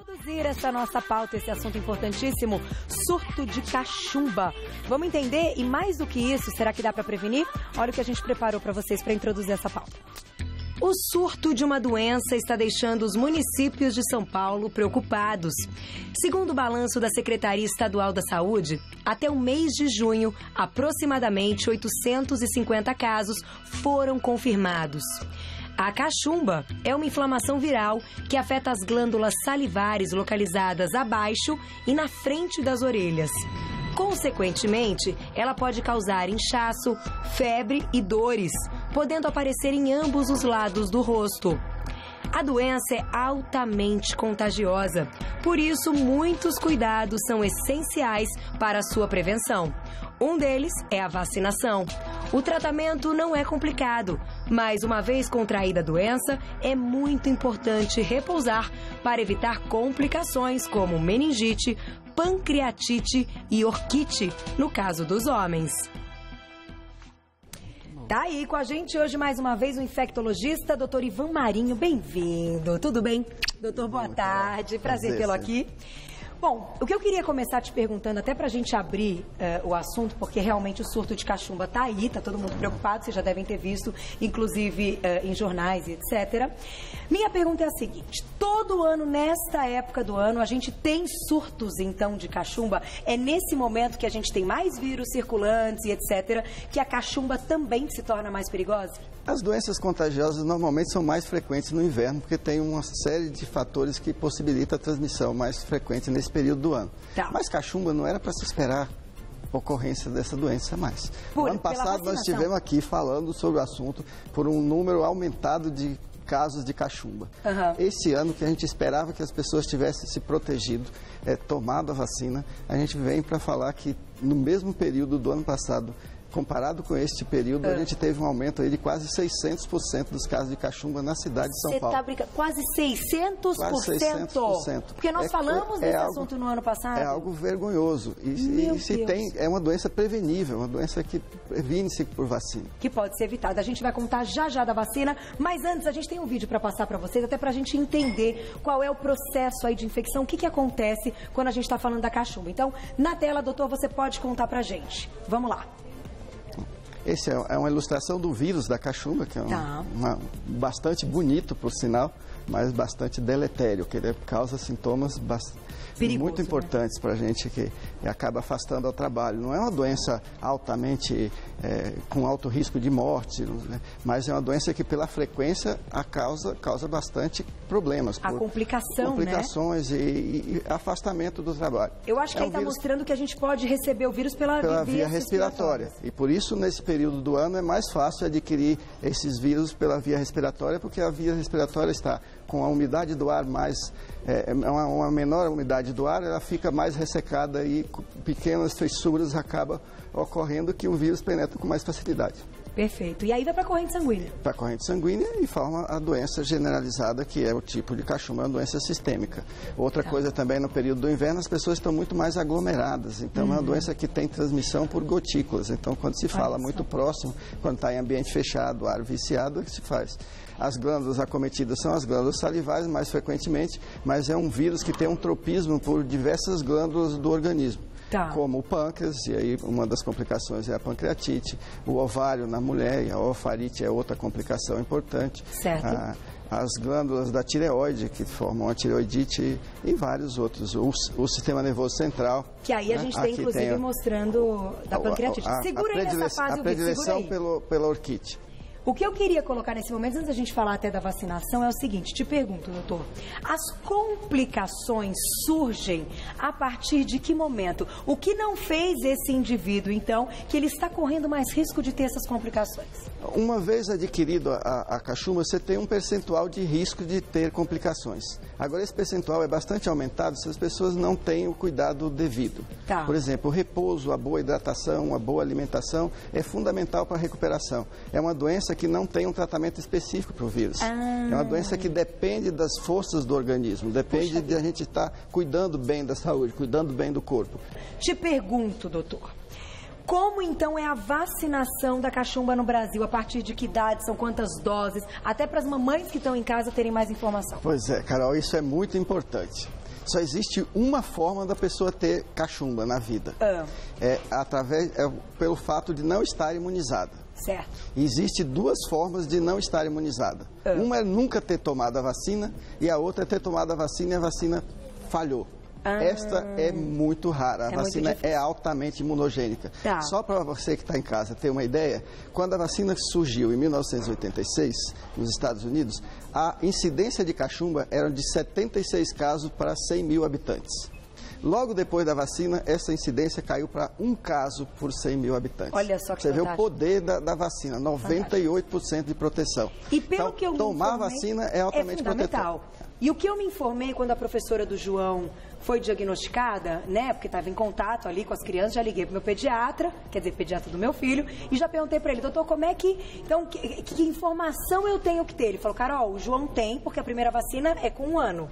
Introduzir essa nossa pauta, esse assunto importantíssimo, surto de cachumba. Vamos entender e mais do que isso, será que dá para prevenir? Olha o que a gente preparou para vocês para introduzir essa pauta. O surto de uma doença está deixando os municípios de São Paulo preocupados. Segundo o balanço da Secretaria Estadual da Saúde, até o mês de junho, aproximadamente 850 casos foram confirmados. A cachumba é uma inflamação viral que afeta as glândulas salivares localizadas abaixo e na frente das orelhas. Consequentemente, ela pode causar inchaço, febre e dores, podendo aparecer em ambos os lados do rosto. A doença é altamente contagiosa, por isso muitos cuidados são essenciais para a sua prevenção. Um deles é a vacinação. O tratamento não é complicado, mas uma vez contraída a doença, é muito importante repousar para evitar complicações como meningite, pancreatite e orquite, no caso dos homens. Tá aí com a gente hoje mais uma vez o infectologista, doutor Ivan Marinho. Bem-vindo. Tudo bem? Doutor, boa tarde. Prazer tê-lo aqui. Bom, o que eu queria começar te perguntando, até pra gente abrir o assunto, porque realmente o surto de cachumba tá aí, tá todo mundo preocupado, vocês já devem ter visto, inclusive em jornais e etc. Minha pergunta é a seguinte, todo ano, nesta época do ano, a gente tem surtos, então, de cachumba? É nesse momento que a gente tem mais vírus circulantes e etc., que a cachumba também se torna mais perigosa? As doenças contagiosas normalmente são mais frequentes no inverno, porque tem uma série de fatores que possibilitam a transmissão mais frequente nesse período do ano. Tá. Mas cachumba não era para se esperar a ocorrência dessa doença mais. No ano passado nós estivemos aqui falando sobre o assunto por um número aumentado de casos de cachumba. Esse ano que a gente esperava que as pessoas tivessem se protegido, tomado a vacina, a gente vem para falar que no mesmo período do ano passado, comparado com este período, a gente teve um aumento aí de quase 600% dos casos de cachumba na cidade de São Paulo. Você está brincando? Quase 600%? Quase 600%. Porque nós falamos desse assunto no ano passado. É algo vergonhoso. É uma doença prevenível, uma doença que previne-se por vacina. Que pode ser evitada. A gente vai contar já da vacina, mas antes a gente tem um vídeo para passar para vocês, até para a gente entender qual é o processo aí de infecção, o que acontece quando a gente está falando da cachumba. Então, na tela, doutor, você pode contar para a gente. Vamos lá. Esse é uma ilustração do vírus da cachumba, que é bastante bonito, por sinal, mas bastante deletério, que ele causa sintomas muito importantes para a gente, que acaba afastando ao trabalho. Não é uma doença altamente, com alto risco de morte, né? Mas é uma doença que, pela frequência, causa bastante problemas. Complicações, né? e afastamento do trabalho. Eu acho que aí está mostrando que a gente pode receber o vírus pela via respiratória. E por isso, nesse período do ano, é mais fácil adquirir esses vírus pela via respiratória, porque a via respiratória está com a umidade do ar uma menor umidade do ar, ela fica mais ressecada e pequenas fissuras acabam ocorrendo que o vírus penetra com mais facilidade. Perfeito. E aí vai para a corrente sanguínea? Para a corrente sanguínea e forma a doença generalizada, que é o tipo de cachumba, uma doença sistêmica. Outra coisa também, no período do inverno, as pessoas estão muito mais aglomeradas. Então, é uma doença que tem transmissão por gotículas. Então, quando se fala muito próximo, quando está em ambiente fechado, ar viciado, é o que se faz. As glândulas acometidas são as glândulas salivares, mais frequentemente, mas é um vírus que tem um tropismo por diversas glândulas do organismo. Como o pâncreas, e aí uma das complicações é a pancreatite, o ovário na mulher, e a ovarite é outra complicação importante. Certo. As glândulas da tireoide, que formam a tireoidite, e vários outros. O sistema nervoso central. Que aí a gente tem, inclusive, mostrando da pancreatite. Segura aí nessa fase, a predileção pela orquite. O que eu queria colocar nesse momento, antes da gente falar até da vacinação, é o seguinte, te pergunto, doutor, as complicações surgem a partir de que momento? O que não fez esse indivíduo, então, que ele está correndo mais risco de ter essas complicações? Uma vez adquirido a cachumba, você tem um percentual de risco de ter complicações. Agora, esse percentual é bastante aumentado se as pessoas não têm o cuidado devido. Por exemplo, o repouso, a boa hidratação, a boa alimentação é fundamental para a recuperação. É uma doença que não tem um tratamento específico para o vírus. É uma doença que depende das forças do organismo, depende de a gente estar cuidando bem da saúde, cuidando bem do corpo. Te pergunto, doutor, como então é a vacinação da cachumba no Brasil? A partir de que idade? São quantas doses? Até para as mamães que estão em casa terem mais informação. Pois é, Carol, isso é muito importante. Só existe uma forma da pessoa ter cachumba na vida. Pelo fato de não estar imunizada. Certo. Existem duas formas de não estar imunizada. Uma é nunca ter tomado a vacina e a outra é ter tomado a vacina e a vacina falhou. Esta é muito rara. A vacina é altamente imunogênica. Tá. Só para você que está em casa ter uma ideia, quando a vacina surgiu em 1986, nos Estados Unidos, a incidência de cachumba era de 76 casos para 100 mil habitantes. Logo depois da vacina, essa incidência caiu para 1 caso por 100 mil habitantes. Olha só que você vê o poder da vacina, 98% de proteção. E pelo que eu me tomar a vacina é altamente protetor. E o que eu me informei quando a professora do João foi diagnosticada, né, porque estava em contato ali com as crianças, já liguei para o meu pediatra, quer dizer, pediatra do meu filho, e já perguntei para ele, doutor, como é que, então, que informação eu tenho que ter? Ele falou, Carol, o João tem, porque a primeira vacina é com 1 ano.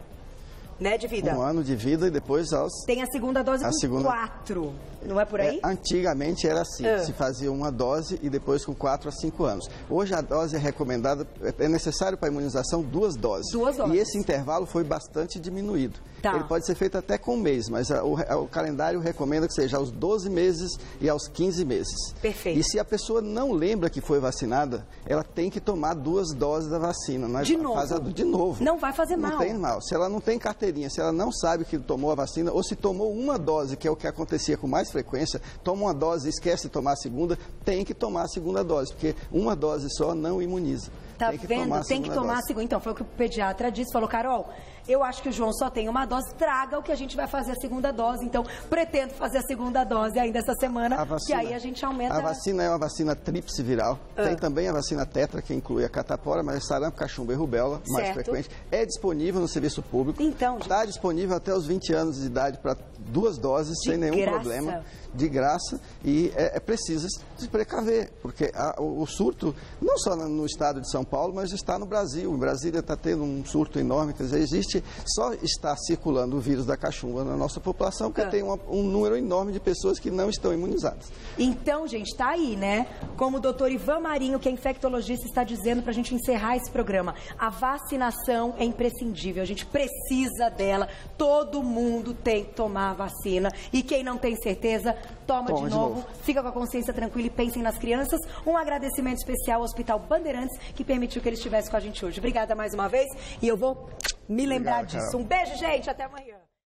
Né, de vida. 1 ano de vida e depois tem a segunda dose com 4, não é por aí? Antigamente era assim, se fazia uma dose e depois com 4 a 5 anos. Hoje a dose é recomendada, é necessário para a imunização 2 doses. 2 doses. E esse intervalo foi bastante diminuído. Tá. Ele pode ser feito até com 1 mês, mas o calendário recomenda que seja aos 12 meses e aos 15 meses. Perfeito. E se a pessoa não lembra que foi vacinada, ela tem que tomar 2 doses da vacina. De novo? De novo. Não vai fazer mal. Não tem mal. Se ela não tem carteirinha, se ela não sabe que tomou a vacina, ou se tomou uma dose, que é o que acontecia com mais frequência, toma uma dose e esquece de tomar a segunda, tem que tomar a segunda dose, porque uma dose só não imuniza. Tá vendo? Tem que tomar a segunda. Então, foi o que o pediatra disse, falou, Carol, eu acho que o João só tem uma dose, traga o que a gente vai fazer a segunda dose. Então, pretendo fazer a segunda dose ainda essa semana, que aí a gente aumenta... A vacina é uma vacina tríplice viral. Tem também a vacina tetra, que inclui a catapora, mas é sarampo, cachumba e rubéola, mais frequente. É disponível no serviço público. Então, está disponível até os 20 anos de idade para 2 doses, sem nenhum problema. De graça. E é preciso se precaver, porque o surto, não só no estado de São Paulo, mas está no Brasil. Em Brasília está tendo um surto enorme, quer dizer, só está circulando o vírus da cachumba na nossa população, porque tem um número enorme de pessoas que não estão imunizadas. Então, gente, está aí, né? Como o doutor Ivan Marinho, que é infectologista, está dizendo para a gente encerrar esse programa. A vacinação é imprescindível, a gente precisa dela. Todo mundo tem que tomar a vacina. E quem não tem certeza, toma de novo. Fica com a consciência tranquila e pensem nas crianças. Um agradecimento especial ao Hospital Bandeirantes, que permitiu que ele estivesse com a gente hoje. Obrigada mais uma vez e eu vou me lembrar disso. Um beijo, gente. Até amanhã.